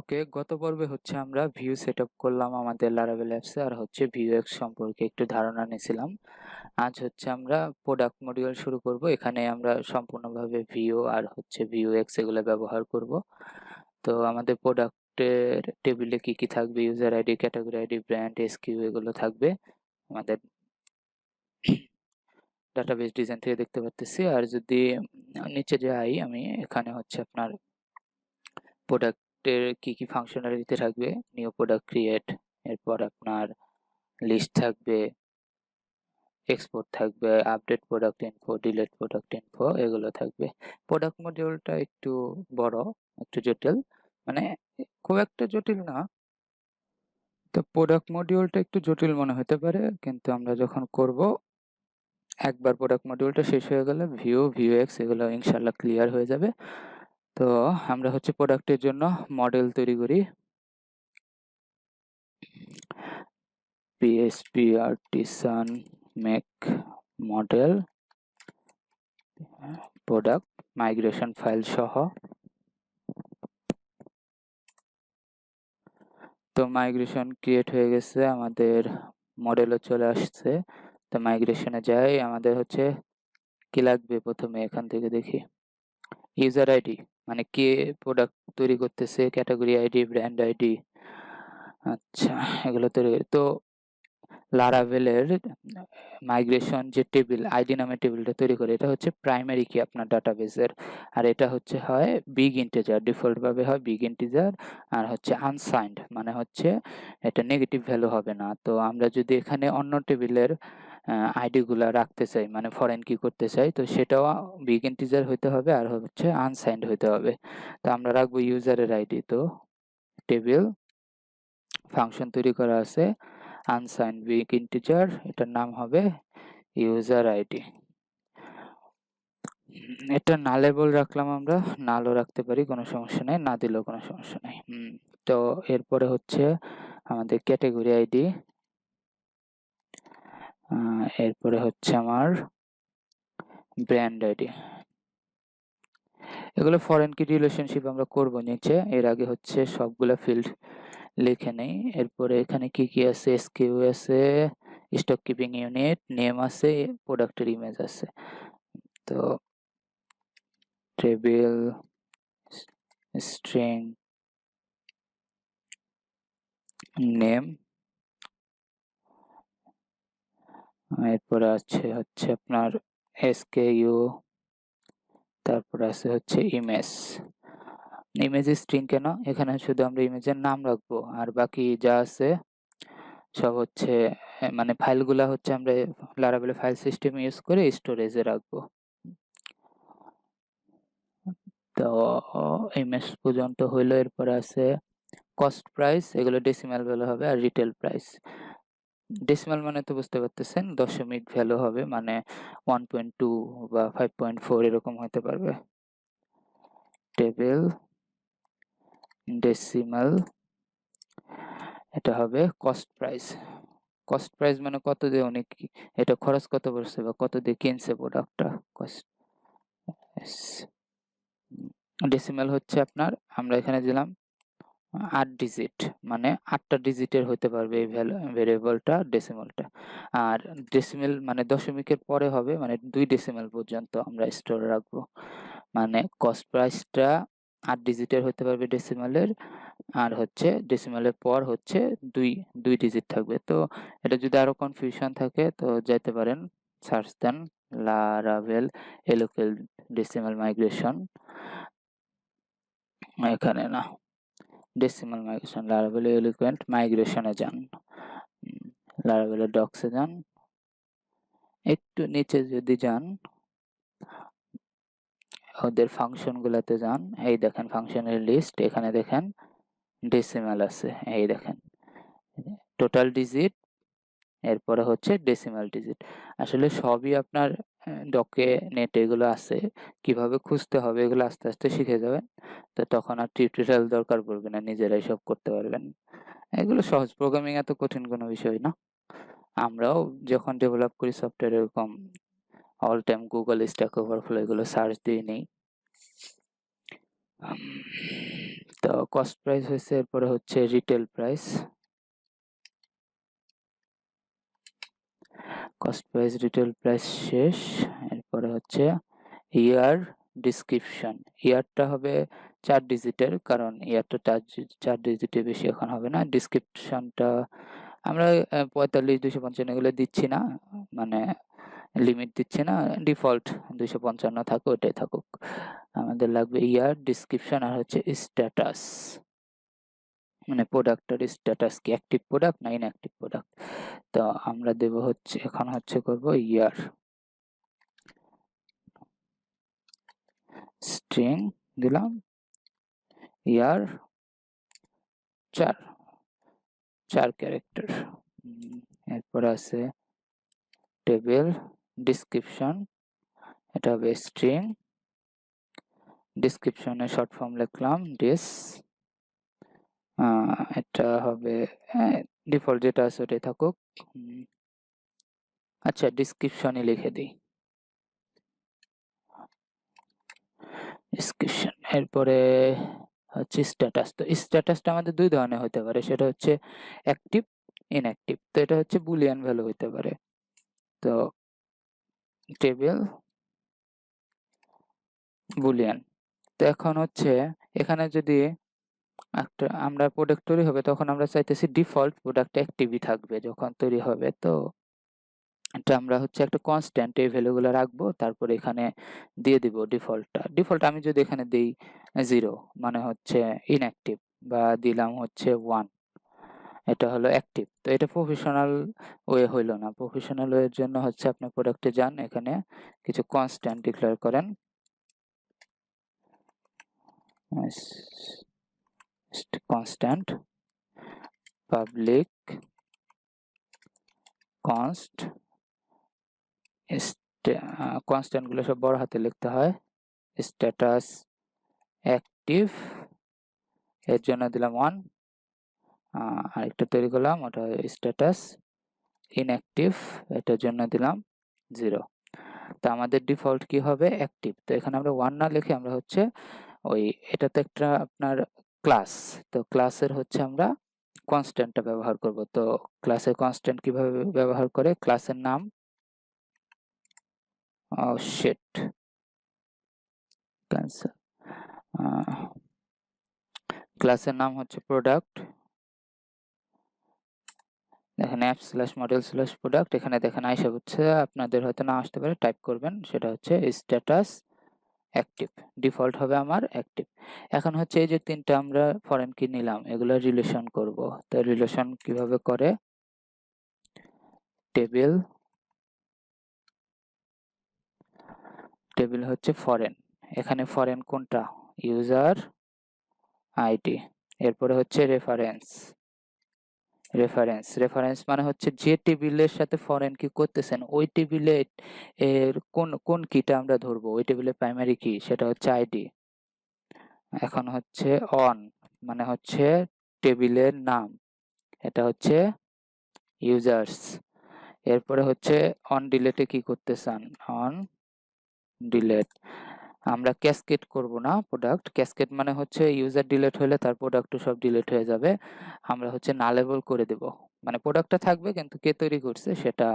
ওকে, গত পর্বে হচ্ছে আমরা ভিউ সেটআপ করলাম আমাদের Laravel অ্যাপসে আর হচ্ছে Vuex সম্পর্কে একটু ধারণা নিয়েছিলাম। আজ হচ্ছে আমরা প্রোডাক্ট মডিউল শুরু করব। এখানে আমরা সম্পূর্ণভাবে ভিউ আর হচ্ছে Vuex এগুলো ব্যবহার করব। তো আমাদের প্রোডাক্টের টেবিলে কি কি থাকবে, user ID, category ID, brand, SQ এগুলো থাকবে আমাদের ডাটাবেস ডিজাইন থেকে দেখতে পারতেছি। আর যদি নিচে যাই আমি, এখানে হচ্ছে আপনার প্রোডাক্টের কি কি ফাংশনালিটি থাকবে, নিউ প্রোডাক্ট ক্রিয়েট, এরপর আপনার লিস্ট থাকবে, এক্সপোর্ট থাকবে, update product info, delete product info, এগুলো থাকবে। প্রোডাক্ট মডিউলটা একটু বড়, একটু জটিল, মানে খুব একটা জটিল না। তো প্রোডাক্ট মডিউলটা একটু জটিল মনে হতে পারে, কিন্তু আমরা যখন করব একবার প্রোডাক্ট মডিউলটা শেষ হয়ে গেলে ভিউএক্স এগুলো ইনশাআল্লাহ ক্লিয়ার হয়ে যাবে। তো আমরা হচ্ছে প্রোডাক্টের জন্য মডেল তৈরি করি। PHP artisan make model product migration file সহ। তো মাইগ্রেশন ক্রিয়েট হয়ে গেছে, আমাদের মডেলও চলে আসছে। তো মাইগ্রেশনে যাই, আমাদের হচ্ছে কি লাগবে প্রথমে, এখান থেকে দেখি ইউজার আইডি, মানে কে প্রোডাক্ট তৈরি করতেছে, ক্যাটাগরি আইডি, ব্র্যান্ড আইডি। আচ্ছা, এগুলো তৈরি তো লারাভেলের মাইগ্রেশন যে টেবিল আইডি নামে টেবিলটা তৈরি করে, এটা হচ্ছে প্রাইমারি কি আপনার ডাটাবেসের। আর এটা হচ্ছে হয় বিগ ইন্টিজার, ডিফল্ট ভাবে হয় বিগ ইন্টিজার, আর হচ্ছে আনসাইন্ড মানে হচ্ছে এটা নেগেটিভ ভ্যালু হবে না। তো আমরা যদি এখানে অন্য টেবিলের আইডি গুলা রাখতে চাই, মানে ফরেন কি করতে চাই, তো সেটাও বিগ ইন্টিজার হইতে হবে আর হচ্ছে আনসাইন্ড হইতে হবে। তো আমরা রাখবো ইউজারের আইডি। তো টেবিল ফাংশন তৈরি করা আছে আনসাইন্ড বিগ ইন্টিজার, এটার নাম হবে ইউজার আইডি। এটা নালেবল রাখলাম, আমরা নালও রাখতে পারি, কোনো সমস্যা নেই, না দিলেও কোনো সমস্যা নেই। তো এরপরে হচ্ছে আমাদের ক্যাটাগরি আইডি, এরপরে হচ্ছে আমার ব্র্যান্ড আইডি। এগুলো ফরেন কি রিলেশনশিপ আমরা করব নিচে, এর আগে হচ্ছে সবগুলা ফিল্ড লিখে নেই। এরপরে এখানে কি কি আছে, এসকিউ আছে, স্টক কিপিং ইউনিট, নেম আছে, প্রোডাক্টের ইমেজ আছে। তো টেবিল স্ট্রিং নেম, এরপরে আছে হচ্ছে আপনার এসকেইউ, তারপর আছে হচ্ছে ইমেজ। ইমেজ স্ট্রিং কেন, এখানে শুধু আমরা ইমেজের নাম রাখবো, আর বাকি যা আছে সব হচ্ছে মানে ফাইলগুলা হচ্ছে আমরা লারাভেল ফাইল সিস্টেম ইউজ করে স্টোরেজে রাখবো। তো ইমেজ পর্যন্ত হইলো। এরপরে আছে কস্ট প্রাইস, এগুলো ডেসিমাল ভ্যালু হবে, আর রিটেল প্রাইস। ডেসিমাল মানে তো বুঝতে পারতেছেন, দশমিক ভ্যালু হবে, মানে 1.2 বা 5.4 এরকম হতে পারবে। টেবিল ডেসিমাল, এটা হবে কস্ট প্রাইস। কস্ট প্রাইস মানে কত দিয়ে উনি এটা খরচ কত পড়ছে বা কত দিয়ে কিনছে প্রোডাক্টটা, কস্ট। ডেসিমাল হচ্ছে আপনার, আমরা এখানে দিলাম 8 ডিজিট, মানে 8টা ডিজিটের হতে পারবে এই ভেরিয়েবলটা, ডেসিমালটা। আর ডেসিমাল মানে দশমিকের পরে হবে, মানে 2 ডেসিমাল পর্যন্ত আমরা স্টোর রাখবো। মানে কস্ট প্রাইসটা 8 ডিজিটের হতে পারবে ডেসিমালের, আর হচ্ছে ডেসিমালের পর হচ্ছে 2 ডিজিট থাকবে। তো এটা যদি আরো কনফিউশন থাকে তো যেতে পারেন, সার্চ দেন লারাভেল এলোকেল ডেসিমাল মাইগ্রেশন, এখানে না, ডেসিমাল মাইগ্রেশন লারাভেল এলোকুয়েন্ট মাইগ্রেশনে যান, লারাভেলের ডক্সে যান, একটু নিচে যদি যান ওদের ফাংশন গুলাতে যান, এই দেখেন ফাংশনের লিস্ট, এখানে দেখেন ডেসিমাল আছে, এই দেখেন টোটাল ডিজিট, এরপরে হচ্ছে ডেসিমাল ডিজিট। আসলে সবই আপনার ডকে নেটে এগুলো আছে, কিভাবে খুঁজতে হবে এগুলো আস্তে আস্তে শিখে যাবেন। তো তখন আর টিউটোরিয়াল দরকার পড়বে না, নিজেরাই সব করতে পারবেন। এগুলো সহজ, প্রোগ্রামিং এত কঠিন কোনো বিষয় না। আমরাও যখন ডেভেলপ করি সফটওয়্যার এরকম all time Google stack overflow এগুলো সার্চ দিয়ে নেই। তো কস্ট প্রাইস হয়েছে, এরপরে হচ্ছে retail price, cost price retail price শেষ। এরপরে হচ্ছে ইয়ার ডিসক্রিপশন, ইয়ারটা হবে 4 ডিজিটের, কারণ ইয়ারটা 4 ডিজিটের বেশি এখন হবে না। ডিসক্রিপশনটা আমরা 45 255 এগুলো দিচ্ছি না, মানে লিমিট দিচ্ছি না, ডিফল্ট 255 থাকুক, ওটাই থাকুক। আমাদের লাগবে ইয়ার ডিসক্রিপশন আর হচ্ছে স্ট্যাটাস, মানে প্রোডাক্টের স্ট্যাটাস কি অ্যাক্টিভ প্রোডাক্ট না ইনঅ্যাক্টিভ প্রোডাক্ট। তো আমরা দেব হচ্ছে, এখন হচ্ছে করব ইয়ার স্ট্রিং দিলাম, ইয়ার 4 ক্যারেক্টার। এরপরে আছে টেবিল ডিসক্রিপশন, এটা হবে স্ট্রিং, ডিসক্রিপশনের শর্ট ফর্ম লিখলাম ডিস, এটা হবে ডিফল্ট যেটা আছে ওটাই থাকুক। আচ্ছা ডিসক্রিপশনই লিখে দিই ডিসক্রিপশন। এরপরে হচ্ছে স্ট্যাটাস, তো স্ট্যাটাসটা আমাদের দুই ধরনের হতে পারে, সেটা হচ্ছে অ্যাক্টিভ ইনঅ্যাক্টিভ। তো এটা হচ্ছে বুলিয়ান ভ্যালু হতে পারে। তো টেবিল বুলিয়ান। তো এখন হচ্ছে এখানে যদি একটা আমরা প্রোডাক্ট তৈরি হবে, তখন আমরা চাইতেছি ডিফল্ট প্রোডাক্ট অ্যাক্টিভই থাকবে যখন তৈরি হবে। তো এটা আমরা হচ্ছে একটা কনস্ট্যান্ট এই ভ্যালুগুলো রাখবো, তারপরে এখানে দিয়ে দিব ডিফল্টটা। ডিফল্ট আমি যদি এখানে দেই 0 মানে হচ্ছে ইনঅ্যাক্টিভ, বা দিলাম হচ্ছে 1, এটা হলো অ্যাক্টিভ। তো এটা প্রফেশনাল ওয়ে হইলো না। প্রফেশনাল ওয়ের জন্য হচ্ছে আপনি প্রোডাক্টে যান, এখানে কিছু কনস্ট্যান্ট ডিক্লেয়ার করেন, কনস্ট্যান্ট পাবলিক কনস্ট, কনস্ট্যান্ট গুলো সব বড় হাতে লিখতে হয়। স্ট্যাটাস অ্যাক্টিভ এর জন্য দিলাম 1, আরেকটা তৈরি করলাম, ওটা স্ট্যাটাস ইনঅ্যাক্টিভ, এটার জন্য দিলাম 0। তো আমাদের ডিফল্ট কি হবে অ্যাক্টিভ। তো এখানে আমরা 1 না লিখে আমরা হচ্ছে ওই, এটা তো একটা আপনার ক্লাস, তো ক্লাসের হচ্ছে আমরা কনস্ট্যান্টটা ব্যবহার করব। তো ক্লাসের কনস্ট্যান্ট কিভাবে ব্যবহার করে, ক্লাসের নাম শিট ক্যান্সেল, ক্লাসের নাম হচ্ছে প্রোডাক্ট, দেখেন app slash model slash product, এখানে দেখেন আইসা হচ্ছে, আপনাদের হয়তো না আসতে পারে, টাইপ করবেন, সেটা হচ্ছে স্ট্যাটাস অ্যাক্টিভ, ডিফল্ট হবে আমার অ্যাক্টিভ। এখন হচ্ছে এই যে তিনটা আমরা ফরেন কি নিলাম, এগুলো রিলেশন করব। তো রিলেশন কিভাবে করে, টেবিল, টেবিল হচ্ছে ফরেন, এখানে ফরেন কোনটা, ইউজার আইডি, এরপরে হচ্ছে রেফারেন্স, রেফারেন্স, রেফারেন্স মানে হচ্ছে যে টেবিলের সাথে ফরেন কি করতেছেন ওই টেবিলে এর কোন কোন কিটা আমরা ধরবো, ওই টেবিলের প্রাইমারি কি সেটা হচ্ছে আইডি। এখন হচ্ছে অন মানে হচ্ছে টেবিলের নাম, এটা হচ্ছে ইউজার্স। এরপরে হচ্ছে অন ডিলেটে কি করতে চান, অন ডিলেট, আমরা ক্যাসকেড করব না প্রোডাক্ট, ক্যাসকেড মানে হচ্ছে ইউজার ডিলিট হলে তার প্রোডাক্টও সব ডিলিট হয়ে যাবে। আমরা হচ্ছে নালেবল করে দেব, মানে প্রোডাক্টটা থাকবে কিন্তু কে তৈরি করছে সেটা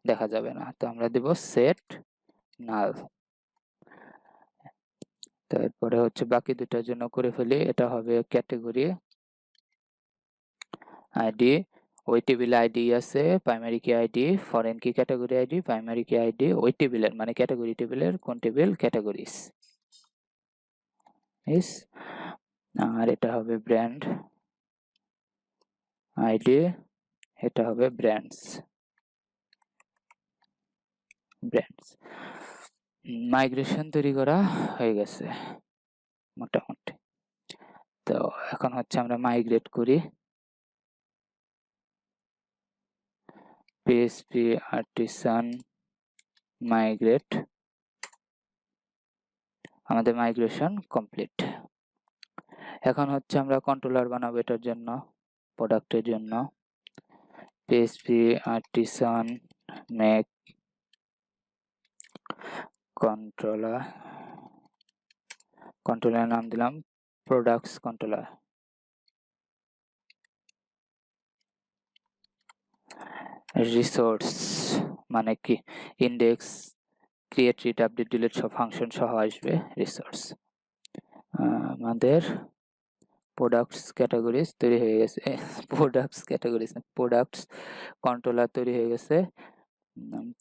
দেখা যাবে না। তো আমরা দেব সেট নাল। তারপরে হচ্ছে বাকি দুটার জন্য করে ফেলি, এটা হবে ক্যাটাগরি আইডি, ওই টেবিলে আইডি আছে প্রাইমারি কি আইডি, ফরেন কি ক্যাটাগরি আইডি, প্রাইমারি কি আইডি ওই টেবিলের, মানে ক্যাটাগরি টেবিলের কোন টেবিল, ক্যাটাগরিজ ইস। আর এটা হবে ব্র্যান্ড আইডি, এটা হবে ব্র্যান্ডস, ব্র্যান্ডস। মাইগ্রেশন তৈরি করা হয়ে গেছে মোটামুটি। তো এখন হচ্ছে আমরা মাইগ্রেট করি, পিএইচপি আর্টিসান মাইগ্রেট, আমাদের মাইগ্রেশন কমপ্লিট। এখন হচ্ছে আমরা কন্ট্রোলার বানাবো এটার জন্য, প্রোডাক্টের জন্য PHP artisan make controller, controller নাম দিলাম প্রোডাক্টস কন্ট্রোলার, রিসোর্স মানে কি index, create, read, update, delete সব ফাংশন সহ আসবে রিসোর্স। আমাদের প্রোডাক্টস ক্যাটাগরিজ তৈরি হয়ে গেছে, প্রোডাক্টস ক্যাটাগরিজ না, প্রোডাক্টস কন্ট্রোলার তৈরি হয়ে গেছে।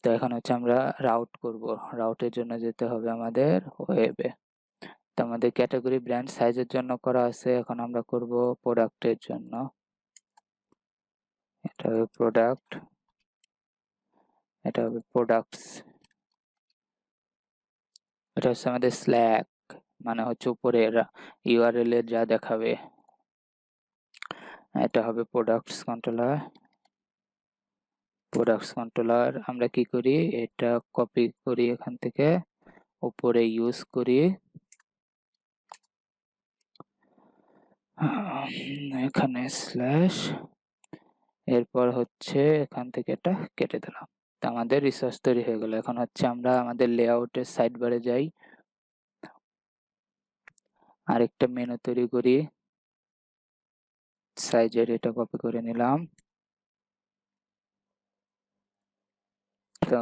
তো এখন হচ্ছে আমরা রাউট করব, রাউটের জন্য যেতে হবে আমাদের ওয়েবে। তো আমাদের ক্যাটাগরি ব্র্যান্ড সাইজের জন্য করা আছে, এখন আমরা করব প্রোডাক্টের জন্য। এটা হবে প্রোডাক্ট, এটা হবে প্রোডাক্টস, এটা হচ্ছে আমাদের স্ল্যাক মানে হচ্ছে উপরে ইউআরএল এর যা দেখাবে। এটা হবে প্রোডাক্টস কন্ট্রোলার। প্রোডাক্টস কন্ট্রোলার আমরা কি করি, এটা কপি করি এখান থেকে উপরে ইউজ করি, এখানে স্ল্যাশ, এরপর হচ্ছে এখান থেকে এটা কেটে দিলাম। তো আমাদের রিসোর্স তৈরি হয়ে গেল। এখন হচ্ছে আমরা আমাদের লেআউটের সাইড বারে যাই, আরেকটা মেনু তৈরি করি, সাইজের এটা কপি করে নিলাম। তো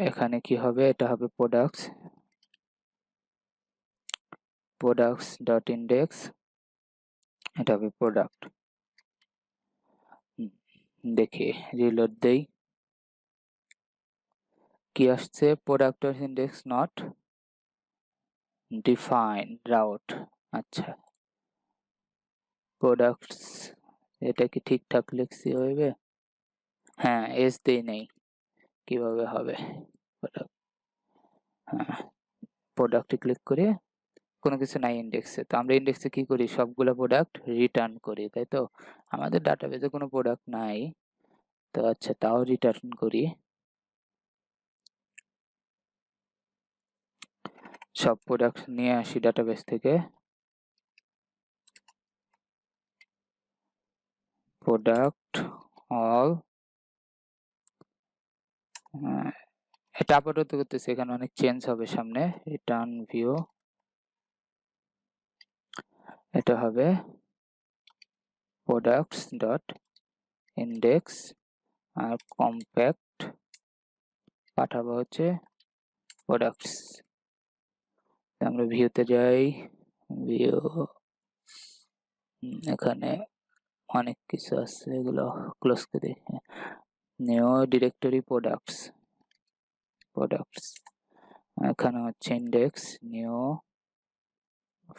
এখানে কি হবে, এটা হবে প্রোডাক্টস, প্রোডাক্টস ডট ইন্ডেক্স, এটা হবে প্রোডাক্ট। দেখি রিলোড দেই, কি আসছে, product index not define route. আচ্ছা প্রোডাক্টস, এটা কি ঠিকঠাক লিখছি হবে? হ্যাঁ এস দেই নেই, কিভাবে হবে প্রোডাক্ট, হ্যাঁ প্রোডাক্টে ক্লিক করে কোনো কিছু নাই ইন্ডেক্সে। তো আমরা ইন্ডেক্সে কি করি, সবগুলো প্রোডাক্ট রিটার্ন করি, তাই তো? আমাদের ডাটাবেজে কোনো প্রোডাক্ট নাই, তো আচ্ছা তাও রিটার্ন করি, সব প্রোডাক্ট নিয়ে আসি ডাটাবেস থেকে, প্রোডাক্ট অল, এটা আপাতত করতেছি, এখানে অনেক চেঞ্জ হবে সামনে, রিটার্ন ভিউ, এটা হবে প্রোডাক্টস ডট ইন্ডেক্স, আর কম্প্যাক্ট পাঠাবো হচ্ছে প্রোডাক্টস। আমরা ভিউতে যাই, ভিউ, এখানে অনেক কিছু আছে, এগুলো ক্লোজ করে নিউ ডিরেক্টরি প্রোডাক্টস, প্রোডাক্টস এখানে হচ্ছে index, new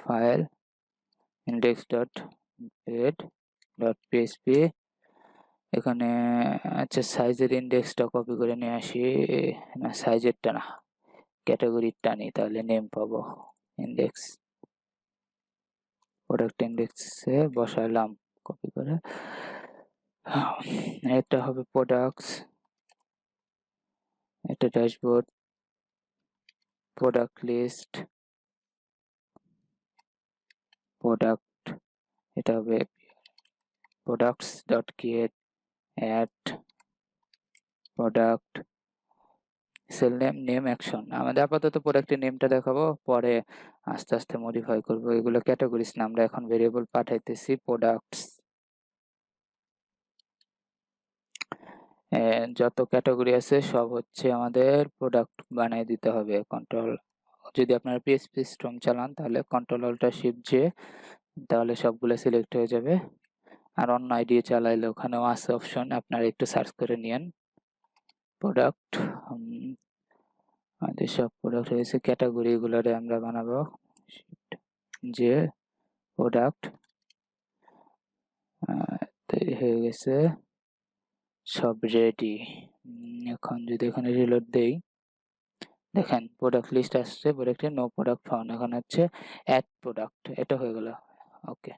file index dot gate dot PHP, এখানে আচ্ছা সাইজের ইন্ডেক্সটা কপি করে নিয়ে আসি, না সাইজেরটা না ক্যাটাগরিটা নিই, তাহলে নেম পাবো, ইন্ডেক্স, প্রোডাক্ট ইন্ডেক্সে বসালাম কপি করে, এটা হবে প্রোডাক্টস, এটা ড্যাশবোর্ড, প্রোডাক্ট লিস্ট, প্রোডাক্ট, এটা হবে products dot get add product, sell name, name action. আমাদের আপাতত প্রোডাক্টের নেমটা দেখাবো, পরে আস্তে আস্তে মডিফাই করব। এগুলো ক্যাটাগরিজ না, আমরা এখন ভেরিয়েবল পাঠাইতেছি প্রোডাক্টস, যত ক্যাটাগরি আছে সব হচ্ছে আমাদের প্রোডাক্ট বানিয়ে দিতে হবে। কন্ট্রোল, যদি আপনারা পিএইচপি স্ট্রং চালান তাহলে কন্ট্রোল অল্টার শিফট জে, তাহলে সবগুলো সিলেক্ট হয়ে যাবে। আর অন্য আইডি চালাইলে ওখানেও আছে অপশন, আপনারা একটু সার্চ করে নিয়েন। প্রোডাক্ট, আমাদের সব প্রোডাক্ট হয়েছে, ক্যাটাগরি এগুলোরে আমরা বানাবো যে প্রোডাক্ট, তৈরি হয়ে গেছে, সব রেডি। এখন যদি এখানে রিলোড দেই, দেখেন প্রোডাক্ট লিস্ট আসছে, প্রোডাক্টে নো প্রোডাক্ট ফাউন্ড, এখন হচ্ছে অ্যাড প্রোডাক্ট, এটা হয়ে গেল, ওকে।